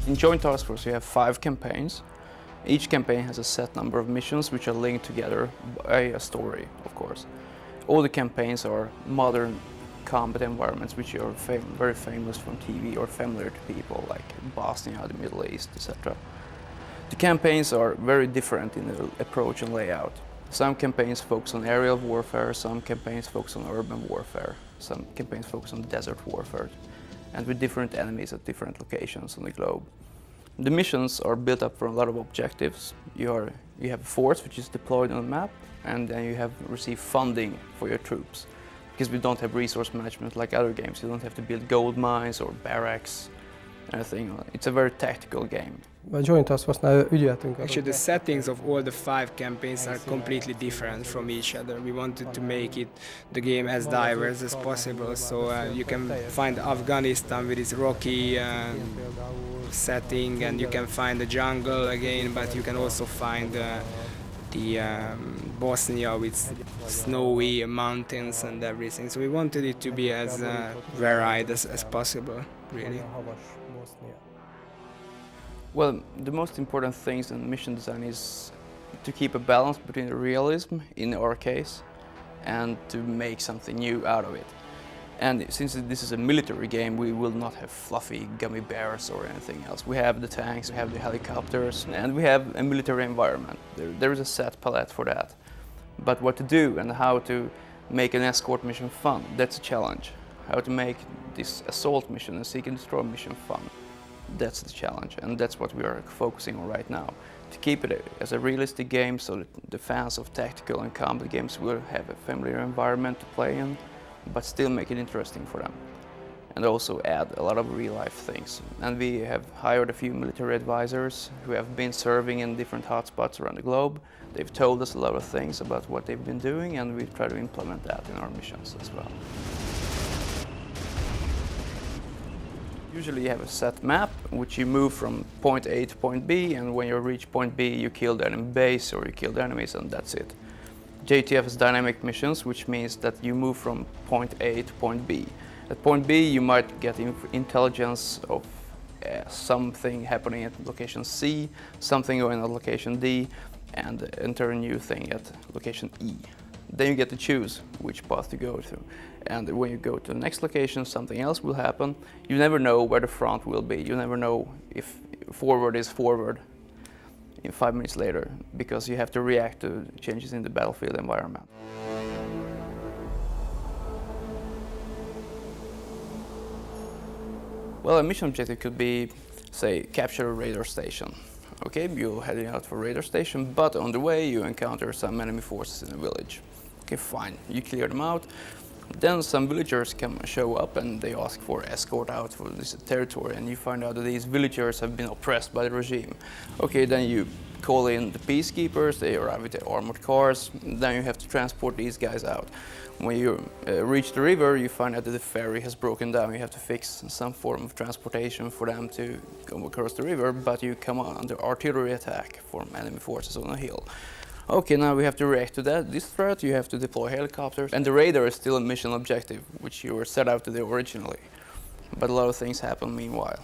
In Joint Task Force you have 5 campaigns. Each campaign has a set number of missions which are linked together by a story, of course. All the campaigns are modern combat environments which are very famous from TV or familiar to people, like Bosnia, the Middle East, etc. The campaigns are very different in their approach and layout. Some campaigns focus on aerial warfare, some campaigns focus on urban warfare, some campaigns focus on desert warfare, and with different enemies at different locations on the globe. The missions are built up from a lot of objectives. You have a force which is deployed on the map, and then you have received funding for your troops. Because we don't have resource management like other games, you don't have to build gold mines or barracks, anything. It's a very tactical game. Actually, the settings of all the 5 campaigns are completely different from each other. We wanted to make the game as diverse as possible, so you can find Afghanistan with its rocky setting, and you can find the jungle again, but you can also find Bosnia with snowy mountains and everything. So we wanted it to be as varied as possible, really. Well, the most important things in mission design is to keep a balance between the realism, in our case, and to make something new out of it. And since this is a military game, we will not have fluffy gummy bears or anything else. We have the tanks, we have the helicopters, and we have a military environment. There is a set palette for that. But what to do and how to make an escort mission fun, that's a challenge. How to make this assault mission and seek and destroy mission fun, that's the challenge, and that's what we are focusing on right now. To keep it as a realistic game so that the fans of tactical and combat games will have a familiar environment to play in, but still make it interesting for them. And also add a lot of real-life things. And we have hired a few military advisors who have been serving in different hotspots around the globe. They've told us a lot of things about what they've been doing, and we try to implement that in our missions as well. Usually you have a set map, which you move from point A to point B, and when you reach point B, you kill the enemy base or you kill the enemies, and that's it. JTF is dynamic missions, which means that you move from point A to point B. At point B, you might get intelligence of something happening at location C, something going at location D, and enter a new thing at location E. Then you get to choose which path to go through. And when you go to the next location, something else will happen. You never know where the front will be. You never know if forward is forward in 5 minutes later, because you have to react to changes in the battlefield environment. Well, a mission objective could be, say, capture a radar station. Okay, you're heading out for a radar station, but on the way you encounter some enemy forces in a village. Okay, fine, you clear them out. Then some villagers show up and they ask for escort out for this territory, and you find out that these villagers have been oppressed by the regime. Okay, then you call in the peacekeepers, they arrive with their armored cars, then you have to transport these guys out. When you reach the river, you find out that the ferry has broken down. You have to fix some form of transportation for them to go across the river, but you come under artillery attack from enemy forces on a hill. Okay, now we have to react to this threat. You have to deploy helicopters, and the radar is still a mission objective, which you were set out to do originally. But a lot of things happen meanwhile.